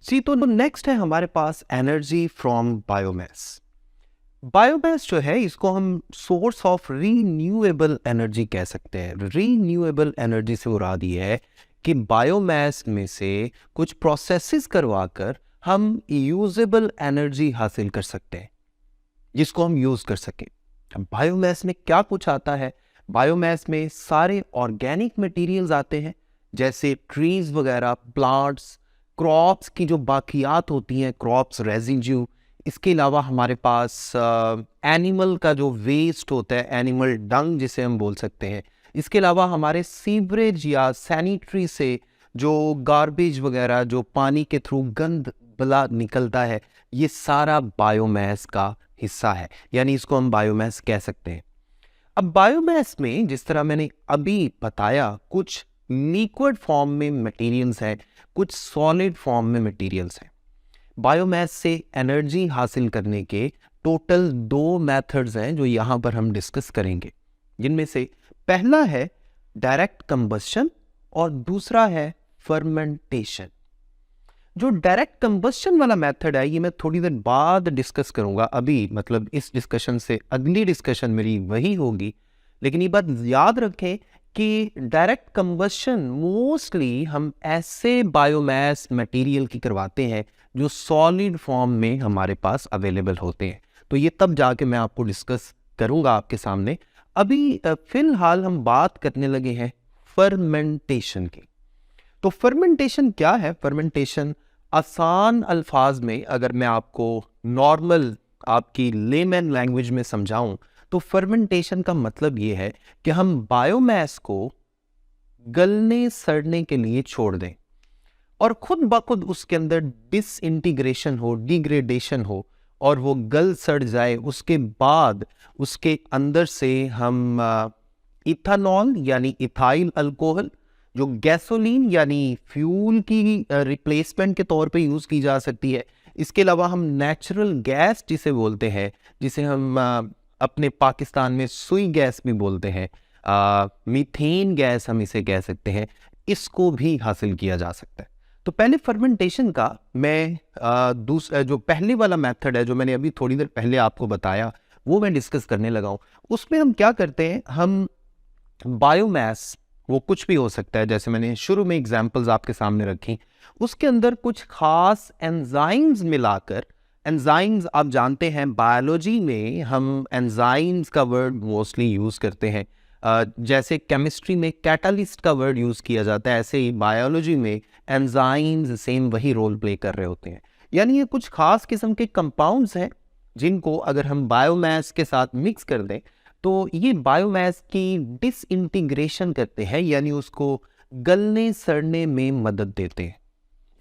जी, तो नेक्स्ट है हमारे पास एनर्जी फ्रॉम बायोमास। बायोमास जो है इसको हम सोर्स ऑफ रीन्यूएबल एनर्जी कह सकते हैं। रीन्यूएबल एनर्जी से मुराद ये है कि बायोमास में से कुछ प्रोसेसेस करवाकर हम यूजेबल एनर्जी हासिल कर सकते हैं जिसको हम यूज कर सकें। अब बायोमास में क्या कुछ आता है? बायोमास में सारे ऑर्गेनिक मटेरियल्स आते हैं, जैसे ट्रीज वगैरह, प्लांट्स, क्रॉप्स की जो बाकियात होती हैं, क्रॉप्स रेजिड्यू। इसके अलावा हमारे पास एनिमल का जो वेस्ट होता है, एनिमल डंग जिसे हम बोल सकते हैं। इसके अलावा हमारे सीवरेज या सैनिटरी से जो गार्बेज वगैरह जो पानी के थ्रू गंद बला निकलता है, ये सारा बायोमास का हिस्सा है, यानी इसको हम बायोमास कह सकते हैं। अब बायोमास में जिस तरह मैंने अभी बताया, कुछ लिक्विड फॉर्म में मटेरियल्स हैं, कुछ सॉलिड फॉर्म में मटेरियल्स हैं। बायोमास से एनर्जी हासिल करने के टोटल 2 मेथड्स हैं जो यहाँ पर हम डिस्कस करेंगे, जिनमें से पहला है डायरेक्ट कंबस्शन और दूसरा है फर्मेंटेशन। जो डायरेक्ट कंबस्शन वाला मेथड है ये मैं थोड़ी देर बाद डिस्कस करूंगा। अभी मतलब इस डिस्कशन से अगली डिस्कशन मेरी वही होगी, लेकिन ये बात याद रखें कि डायरेक्ट कंबस्शन मोस्टली हम ऐसे बायोमास मटेरियल की करवाते हैं जो सॉलिड फॉर्म में हमारे पास अवेलेबल होते हैं। तो ये तब जाके मैं आपको डिस्कस करूंगा आपके सामने। अभी फिलहाल हम बात करने लगे हैं फर्मेंटेशन की। तो फर्मेंटेशन क्या है? फर्मेंटेशन आसान अल्फाज में अगर मैं आपको नॉर्मल आपकी लेमैन लैंग्वेज में समझाऊं तो फर्मेंटेशन का मतलब ये है कि हम बायोमास को गलने सड़ने के लिए छोड़ दें और खुद ब खुद उसके अंदर डिसइंटीग्रेशन हो, डिग्रेडेशन हो और वो गल सड़ जाए। उसके बाद उसके अंदर से हम इथानॉल यानी इथाइल अल्कोहल, जो गैसोलीन यानी फ्यूल की रिप्लेसमेंट के तौर पे यूज़ की जा सकती है। इसके अलावा हम नेचुरल गैस जिसे बोलते हैं, जिसे हम अपने पाकिस्तान में सुई गैस भी बोलते हैं, मीथेन गैस हम इसे कह सकते हैं, इसको भी हासिल किया जा सकता है। तो पहले फर्मेंटेशन का मैं दूसरा जो पहले वाला मेथड है जो मैंने अभी थोड़ी देर पहले आपको बताया वो मैं डिस्कस करने लगा हूँ। उसमें हम क्या करते हैं, हम बायोमास, वो कुछ भी हो सकता है, जैसे मैंने शुरू में एग्जांपल्स आपके सामने रखी, उसके अंदर कुछ खास एंजाइम्स मिलाकर। एंजाइम्स आप जानते हैं बायोलॉजी में हम एंजाइम्स का वर्ड मोस्टली यूज़ करते हैं। जैसे केमिस्ट्री में कैटालिस्ट का वर्ड यूज़ किया जाता है, ऐसे ही बायोलॉजी में एंजाइम्स सेम वही रोल प्ले कर रहे होते हैं। यानी ये कुछ खास किस्म के कंपाउंड्स हैं जिनको अगर हम बायोमास के साथ मिक्स कर दें तो ये बायोमास की डिसइंटीग्रेशन करते हैं, यानी उसको गलने सड़ने में मदद देते हैं।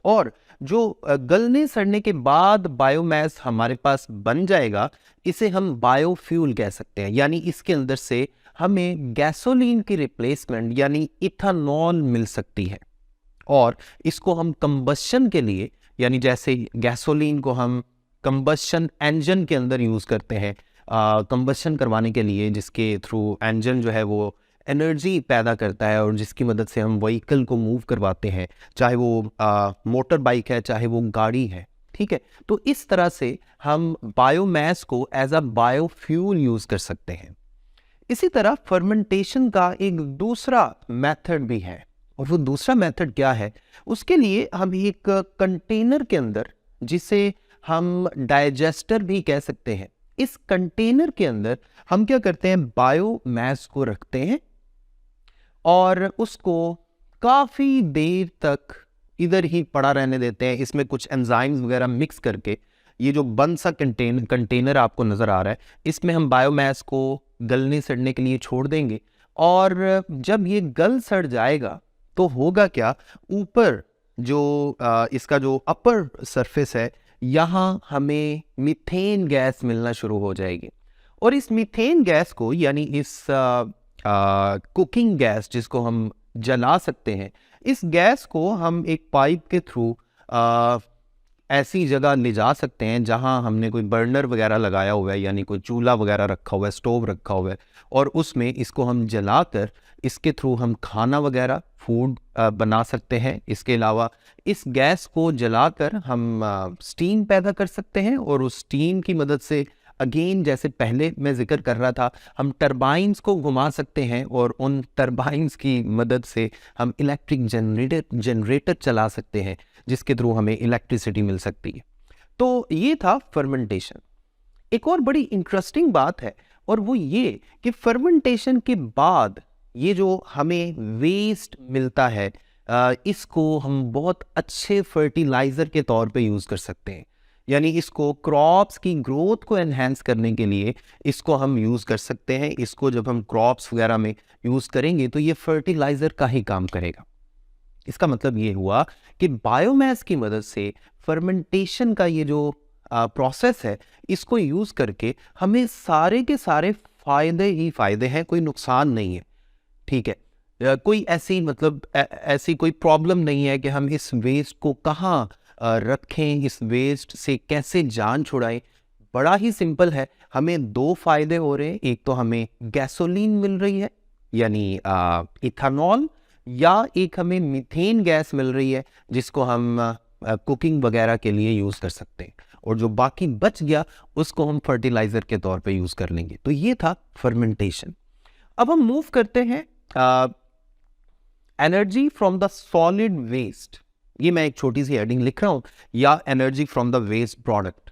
और जो गलने सड़ने के बाद बायोमास हमारे पास बन जाएगा, इसे हम बायोफ्यूल कह सकते हैं। यानी इसके अंदर से हमें गैसोलीन की रिप्लेसमेंट यानी इथानॉल मिल सकती है और इसको हम कंबशन के लिए, यानी जैसे गैसोलीन को हम कंबशन इंजन के अंदर यूज़ करते हैं कंबशन करवाने के लिए, जिसके थ्रू इंजन जो है वो एनर्जी पैदा करता है और जिसकी मदद से हम व्हीकल को मूव करवाते हैं, चाहे वो मोटर बाइक है चाहे वो गाड़ी है। ठीक है, तो इस तरह से हम बायोमास को एज अ बायोफ्यूल यूज़ कर सकते हैं। इसी तरह फर्मेंटेशन का एक दूसरा मेथड भी है, और वो दूसरा मेथड क्या है? उसके लिए हम एक कंटेनर के अंदर, जिसे हम डाइजेस्टर भी कह सकते हैं, इस कंटेनर के अंदर हम क्या करते हैं, बायोमास को रखते हैं और उसको काफ़ी देर तक इधर ही पड़ा रहने देते हैं। इसमें कुछ एंजाइम्स वगैरह मिक्स करके ये जो बंद सा कंटेनर आपको नज़र आ रहा है, इसमें हम बायोमास को गलने सड़ने के लिए छोड़ देंगे। और जब ये गल सड़ जाएगा तो होगा क्या, ऊपर जो इसका जो अपर सरफेस है, यहाँ हमें मीथेन गैस मिलना शुरू हो जाएगी। और इस मीथेन गैस को, यानी इस कुकिंग गैस जिसको हम जला सकते हैं, इस गैस को हम एक पाइप के थ्रू ऐसी जगह ले जा सकते हैं जहां हमने कोई बर्नर वगैरह लगाया हुआ है, यानी कोई चूल्हा वगैरह रखा हुआ है, स्टोव रखा हुआ है, और उसमें इसको हम जलाकर इसके थ्रू हम खाना वगैरह फूड बना सकते हैं। इसके अलावा इस गैस को जलाकर हम स्टीम पैदा कर सकते हैं और उस स्टीम की मदद से अगेन जैसे पहले मैं जिक्र कर रहा था, हम टरबाइंस को घुमा सकते हैं और उन टरबाइंस की मदद से हम इलेक्ट्रिक जनरेटर चला सकते हैं, जिसके थ्रू हमें इलेक्ट्रिसिटी मिल सकती है। तो ये था फर्मेंटेशन। एक और बड़ी इंटरेस्टिंग बात है और वो ये कि फर्मेंटेशन के बाद ये जो हमें वेस्ट मिलता है, इसको हम बहुत अच्छे फर्टिलाइज़र के तौर पे यूज़ कर सकते हैं। यानी इसको क्रॉप्स की ग्रोथ को एनहेंस करने के लिए इसको हम यूज़ कर सकते हैं। इसको जब हम क्रॉप्स वगैरह में यूज़ करेंगे तो ये फर्टिलाइज़र का ही काम करेगा। इसका मतलब ये हुआ कि बायोमास की मदद से फर्मेंटेशन का ये जो प्रोसेस है, इसको यूज़ करके हमें सारे के सारे फ़ायदे ही फ़ायदे हैं, कोई नुकसान नहीं है। ठीक है, कोई ऐसी मतलब ऐसी कोई प्रॉब्लम नहीं है कि हम इस वेस्ट को कहाँ रखें, इस वेस्ट से कैसे जान छुड़ाएं। बड़ा ही सिंपल है, हमें दो फायदे हो रहे हैं। एक तो हमें गैसोलीन मिल रही है यानी इथेनॉल, या एक हमें मीथेन गैस मिल रही है जिसको हम कुकिंग वगैरह के लिए यूज़ कर सकते हैं, और जो बाकी बच गया उसको हम फर्टिलाइज़र के तौर पे यूज़ कर लेंगे। तो ये था फर्मेंटेशन। अब हम मूव करते हैं energy from the solid waste. ये मैं एक छोटी सी हेडिंग लिख रहा हूं, या energy from the waste product.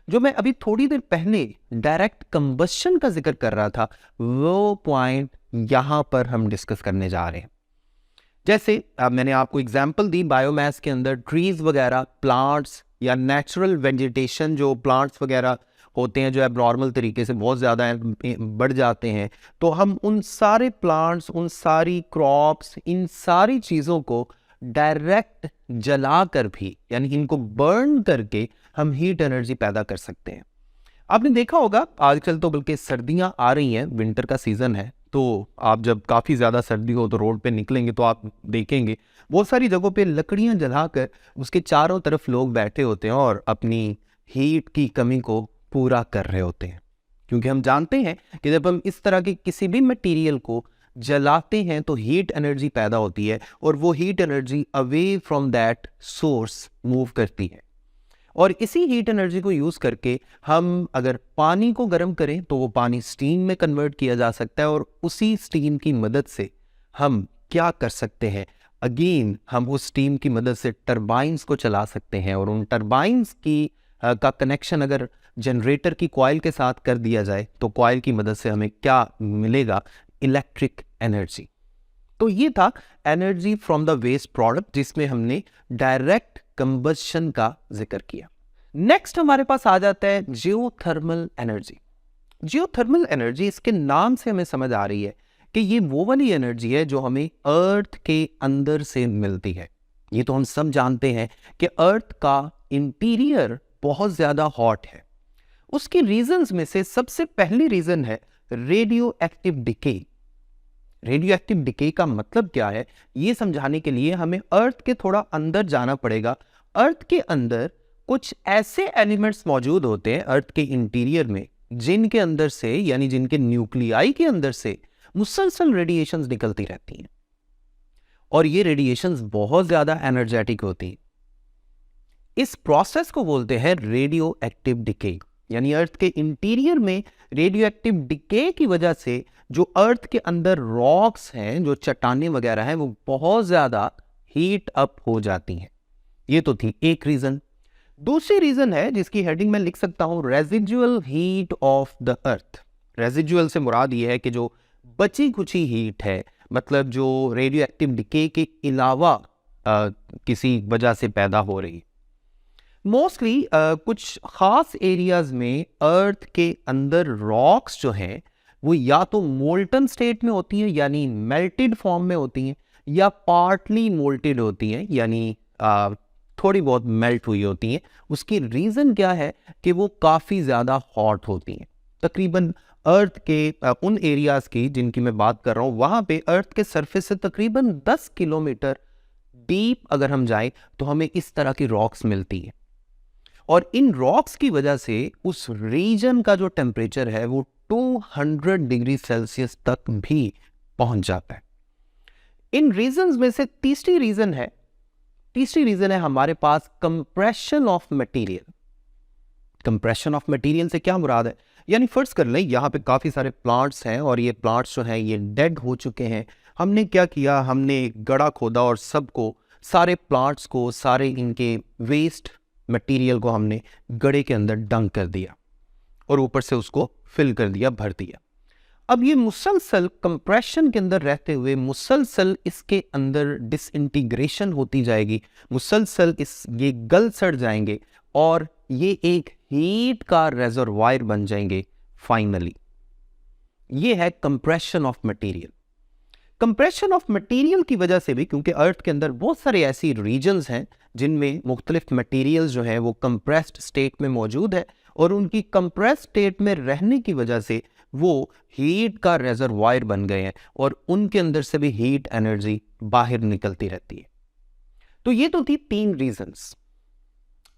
जो मैं अभी थोड़ी देर पहले डायरेक्ट कंबशन का जिक्र कर रहा था, वो पॉइंट यहां पर हम डिस्कस करने जा रहे हैं। जैसे मैंने आपको एग्जांपल दी, बायोमास के अंदर ट्रीज वगैरह, प्लांट्स या नेचुरल वेजिटेशन जो प्लांट्स वगैरह होते हैं, जो एबनॉर्मल तरीके से बहुत ज़्यादा बढ़ जाते हैं, तो हम उन सारे प्लांट्स, उन सारी क्रॉप्स, इन सारी चीज़ों को डायरेक्ट जला कर भी, यानी इनको बर्न करके हम हीट एनर्जी पैदा कर सकते हैं। आपने देखा होगा आजकल तो बल्कि सर्दियां आ रही हैं, विंटर का सीज़न है, तो आप जब काफ़ी ज़्यादा सर्दी हो तो रोड पे निकलेंगे तो आप देखेंगे बहुत सारी जगहों पे लकड़ियां जलाकर उसके चारों तरफ लोग बैठे होते हैं और अपनी हीट की कमी को पूरा कर रहे होते हैं। क्योंकि हम जानते हैं कि जब हम इस तरह के किसी भी मटेरियल को जलाते हैं तो हीट एनर्जी पैदा होती है, और वो heat energy away from that source move करती है। और इसी हीट एनर्जी को यूज़ करके हम अगर पानी को गर्म करें तो वो पानी स्टीम में कन्वर्ट किया जा सकता है, और उसी स्टीम की मदद से हम क्या कर सकते हैं, अगेन हम उस स्टीम की मदद से टरबाइंस को चला सकते हैं, और उन टरबाइंस की का कनेक्शन अगर जनरेटर की कॉइल के साथ कर दिया जाए तो कॉइल की मदद से हमें क्या मिलेगा, इलेक्ट्रिक एनर्जी। तो ये था energy from the waste product, जिसमें हमने डायरेक्ट कंबशन का जिक्र किया। नेक्स्ट हमारे पास आ जाता है जियोथर्मल एनर्जी। जियोथर्मल एनर्जी, इसके नाम से हमें समझ आ रही है कि ये वो वाली एनर्जी है जो हमें अर्थ के अंदर से मिलती है। ये तो हम सब जानते हैं कि अर्थ का इंटीरियर बहुत ज्यादा हॉट है। उसकी रीजंस में से सबसे पहली रीजन है radio active decay. Radio active decay का मतलब क्या है, ये समझाने के लिए हमें अर्थ के थोड़ा अंदर जाना पड़ेगा। अर्थ के अंदर कुछ ऐसे एलिमेंट्स मौजूद होते हैं अर्थ के इंटीरियर में, जिनके अंदर से, यानी जिनके न्यूक्लियाई के अंदर से मुसलसल रेडिएशंस निकलती रहती हैं, और ये रेडिएशंस बहुत ज्यादा एनर्जेटिक होती हैं। इस प्रोसेस को बोलते हैं रेडियो एक्टिव डिके। यानी अर्थ के इंटीरियर में रेडियो एक्टिव डिके की वजह से जो अर्थ के अंदर रॉक्स हैं, जो चट्टानें वगैरह हैं, वो बहुत ज्यादा हीट अप हो जाती हैं। ये तो थी एक रीजन। दूसरी रीजन है जिसकी हेडिंग में लिख सकता हूं residual heat of the earth. Residual से मुराद ये है कि जो बची कुची हीट है, मतलब जो रेडियो एक्टिव डिके के अलावा किसी वजह से पैदा हो रही। मोस्टली कुछ खास एरियाज में अर्थ के अंदर रॉक्स जो हैं वो या तो मोल्टन स्टेट में होती हैं, यानी मेल्टेड फॉर्म में होती हैं, या पार्टली मोल्टेड होती हैं, यानी थोड़ी बहुत मेल्ट हुई होती हैं। उसकी रीज़न क्या है कि वो काफ़ी ज़्यादा हॉट होती हैं। तकरीबन अर्थ के उन एरियाज़ की जिनकी मैं बात कर रहा हूँ, वहाँ पे अर्थ के सरफेस से तकरीबन 10 किलोमीटर डीप अगर हम जाएं तो हमें इस तरह की रॉक्स मिलती हैं, और इन रॉक्स की वजह से उस रीजन का जो टेम्परेचर है वो 200 डिग्री सेल्सियस तक भी पहुंच जाता है। इन रीजंस में से तीसरी रीजन है हमारे पास compression of material. Compression of material से क्या मुराद है, यानी फर्ज कर लें यहाँ पे काफ़ी सारे प्लांट्स हैं और ये प्लांट्स जो हैं ये डेड हो चुके हैं। हमने क्या किया, हमने एक गड्ढा खोदा और सबको, सारे प्लांट्स को, सारे इनके वेस्ट मटेरियल को हमने गड्ढे के अंदर डंक कर दिया और ऊपर से उसको फिल कर दिया, भर दिया। अब ये मुसलसल कंप्रेशन के अंदर रहते हुए मुसलसल इसके अंदर डिसइंटीग्रेशन होती जाएगी, मुसलसल ये गल सड़ जाएंगे और ये एक हीट का रेजर्वायर बन जाएंगे फाइनली। ये है compression of material. Compression of material की वजह से भी, क्योंकि अर्थ के अंदर बहुत सारे ऐसी रीजन्स हैं जिनमें मुख्तलिफ मटेरियल्स जो हैं वो कंप्रेस्ड स्टेट में मौजूद है और उनकी कंप्रेस्ड स्टेट में रहने की वजह से वो हीट का रेजर्वायर बन गए हैं और उनके अंदर से भी हीट एनर्जी बाहर निकलती रहती है। तो ये तो थी 3 रीजंस।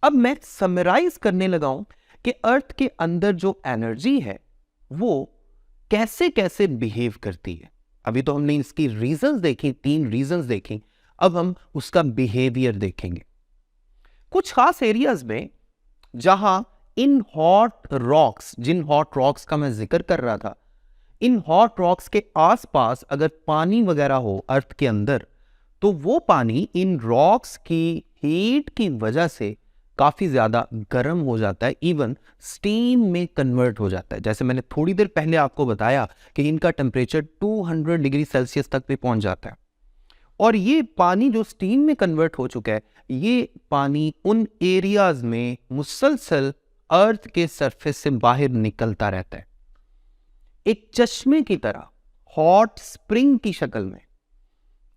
अब मैं समराइज करने लगा हूं कि अर्थ के अंदर जो एनर्जी है वो कैसे कैसे बिहेव करती है। अभी तो हमने इसकी रीजंस देखी, 3 रीजंस देखी, अब हम उसका बिहेवियर देखेंगे। कुछ खास एरियाज में जहां इन हॉट रॉक्स, जिन हॉट रॉक्स का मैं जिक्र कर रहा था, इन हॉट रॉक्स के आसपास अगर पानी वगैरह हो अर्थ के अंदर, तो वो पानी इन रॉक्स की हीट की वजह से काफ़ी ज़्यादा गर्म हो जाता है, इवन स्टीम में कन्वर्ट हो जाता है। जैसे मैंने थोड़ी देर पहले आपको बताया कि इनका टेम्परेचर 200 डिग्री सेल्सियस तक भी पहुंच जाता है और ये पानी जो स्टीम में कन्वर्ट हो चुका है, ये पानी उन एरियाज में मुसलसल अर्थ के सरफेस से बाहर निकलता रहता है, एक चश्मे की तरह, हॉट स्प्रिंग की शक्ल में।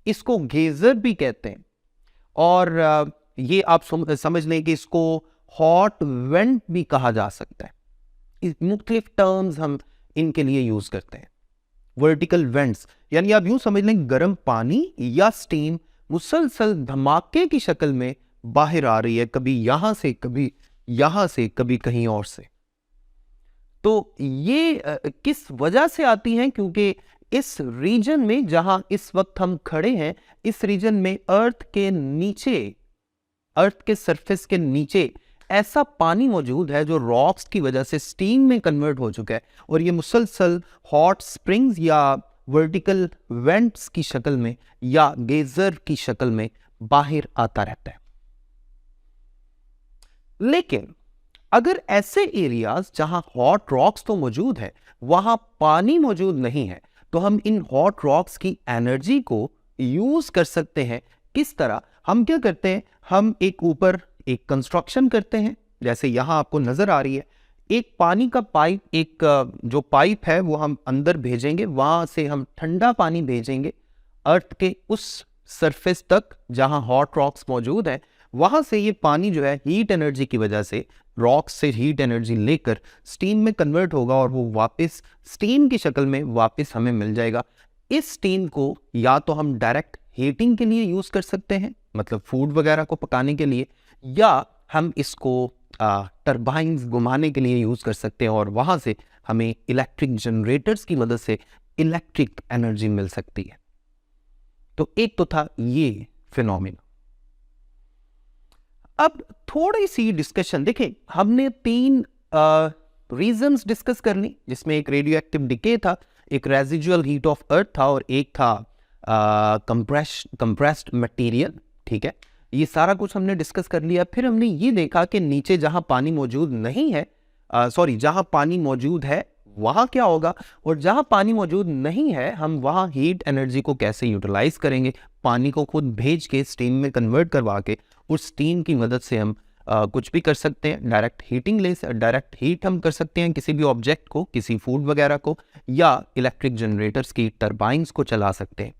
इसको गेजर भी कहते हैं और ये आप समझ लें कि इसको हॉट वेंट भी कहा जा सकता है। मुख्तलिफ टर्म्स हम इनके लिए यूज करते हैं। वर्टिकल वेंट्स, यानी आप यूं समझ लें गर्म पानी या स्टीम मुसलसल धमाके की शक्ल में बाहर आ रही है, कभी यहां से, कभी यहां से, कभी कहीं और से। तो ये किस वजह से आती हैं, क्योंकि इस रीजन में जहां इस वक्त हम खड़े हैं, इस रीजन में अर्थ के नीचे, अर्थ के सरफेस के नीचे ऐसा पानी मौजूद है जो रॉक्स की वजह से स्टीम में कन्वर्ट हो चुका है और ये मुसलसल हॉट स्प्रिंग्स या वर्टिकल वेंट्स की शक्ल में या गेजर की शक्ल में बाहर आता रहता है। लेकिन अगर ऐसे एरियाज जहां हॉट रॉक्स तो मौजूद है, वहां पानी मौजूद नहीं है, तो हम इन हॉट रॉक्स की एनर्जी को यूज कर सकते हैं। किस तरह? हम क्या करते हैं, हम एक ऊपर एक कंस्ट्रक्शन करते हैं, जैसे यहां आपको नजर आ रही है, एक पानी का पाइप, एक जो पाइप है वो हम अंदर भेजेंगे, वहां से हम ठंडा पानी भेजेंगे अर्थ के उस सरफेस तक जहां हॉट रॉक्स मौजूद है। वहां से ये पानी जो है हीट एनर्जी की वजह से रॉक्स से हीट एनर्जी लेकर स्टीम में कन्वर्ट होगा और वो वापस स्टीम की शक्ल में वापस हमें मिल जाएगा। इस स्टीम को या तो हम डायरेक्ट हीटिंग के लिए यूज कर सकते हैं, मतलब फूड वगैरह को पकाने के लिए, या हम इसको टरबाइन्स घुमाने के लिए यूज कर सकते हैं और वहां से हमें इलेक्ट्रिक जनरेटर्स की मदद से इलेक्ट्रिक एनर्जी मिल सकती है। तो एक तो था ये फिनोमेना। अब थोड़ी सी डिस्कशन देखें, हमने 3 रीजंस डिस्कस कर ली, जिसमें एक रेडियो एक्टिव डिके था, एक रेजिजुअल हीट ऑफ अर्थ था और एक था कंप्रेस्ड मटेरियल। ठीक है, ये सारा कुछ हमने डिस्कस कर लिया। फिर हमने ये देखा कि नीचे जहां पानी मौजूद नहीं है, जहां पानी मौजूद है वहां क्या होगा, और जहां पानी मौजूद नहीं है हम वहां हीट एनर्जी को कैसे यूटिलाइज करेंगे, पानी को खुद भेज के स्टीम में कन्वर्ट करवा के उस स्टीम की मदद से हम कुछ भी कर सकते हैं। डायरेक्ट हीट हम कर सकते हैं किसी भी ऑब्जेक्ट को, किसी फूड वगैरह को, या इलेक्ट्रिक जनरेटर्स की टरबाइन्स को चला सकते हैं।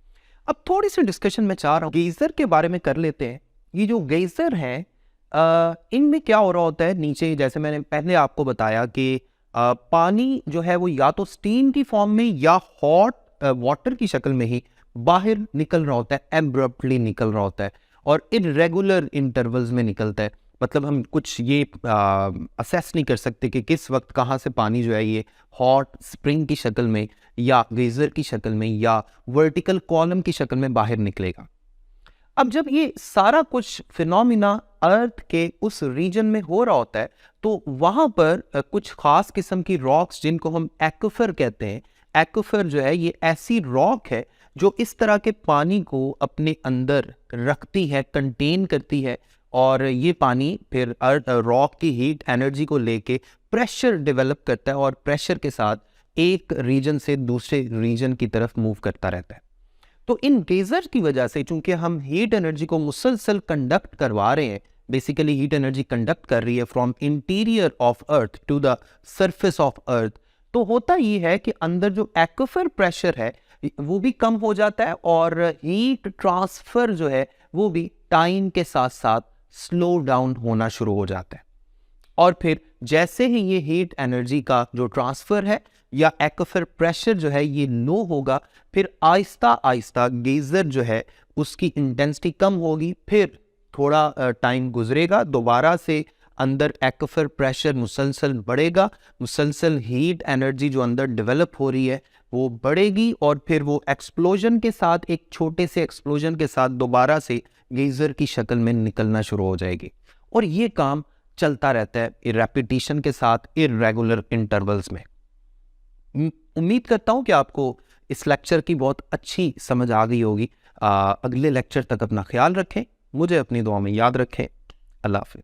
अब थोड़ी सी डिस्कशन मैं चाह रहा हूँ गेजर के बारे में कर लेते हैं। ये जो गेजर हैं, इनमें क्या हो रहा होता है नीचे, जैसे मैंने पहले आपको बताया कि पानी जो है वो या तो स्टीम की फॉर्म में या हॉट वाटर की शक्ल में ही बाहर निकल रहा होता है, एब्रप्टली निकल रहा होता है और इरेगुलर इंटरवल्स में निकलता है। मतलब हम कुछ ये असेस नहीं कर सकते कि किस वक्त कहाँ से पानी जो है ये हॉट स्प्रिंग की शक्ल में या गेज़र की शक्ल में या वर्टिकल कॉलम की शक्ल में बाहर निकलेगा। अब जब ये सारा कुछ फिनोमिना अर्थ के उस रीजन में हो रहा होता है तो वहाँ पर कुछ खास किस्म की रॉक्स जिनको हम एक्विफर कहते हैं, एक्विफर जो है ये ऐसी रॉक है जो इस तरह के पानी को अपने अंदर रखती है, कंटेन करती है, और ये पानी फिर रॉक की हीट एनर्जी को लेके प्रेशर डेवलप करता है और प्रेशर के साथ एक रीजन से दूसरे रीजन की तरफ मूव करता रहता है। तो इन गेजर की वजह से चूंकि हम हीट एनर्जी को मुसलसल कंडक्ट करवा रहे हैं, बेसिकली हीट एनर्जी कंडक्ट कर रही है from interior of earth to the surface of earth, तो होता ये है कि अंदर जो एक्विफर प्रेशर है वो भी कम हो जाता है और हीट ट्रांसफर जो है वो भी टाइम के साथ साथ स्लो डाउन होना शुरू हो जाता है। और फिर जैसे ही ये हीट एनर्जी का जो ट्रांसफर है या एक्विफर प्रेशर जो है ये लो होगा, फिर आहिस्ता आहिस्ता गेजर जो है उसकी इंटेंसिटी कम होगी, फिर थोड़ा टाइम गुजरेगा, दोबारा से अंदर एक्विफर प्रेशर मुसलसल बढ़ेगा, मुसलसल हीट एनर्जी जो अंदर डेवलप हो रही है वो बढ़ेगी और फिर वो एक्सप्लोजन के साथ, एक छोटे से एक्सप्लोजन के साथ दोबारा से गेजर की शक्ल में निकलना शुरू हो जाएगी। और ये काम चलता रहता है रेपिटेशन के साथ इर्रेगुलर इंटरवल्स में। उम्मीद करता हूँ कि आपको इस लेक्चर की बहुत अच्छी समझ आ गई होगी। अगले लेक्चर तक अपना ख्याल रखें, मुझे अपनी दुआ में याद रखें। अल्लाह हाफ़िज़।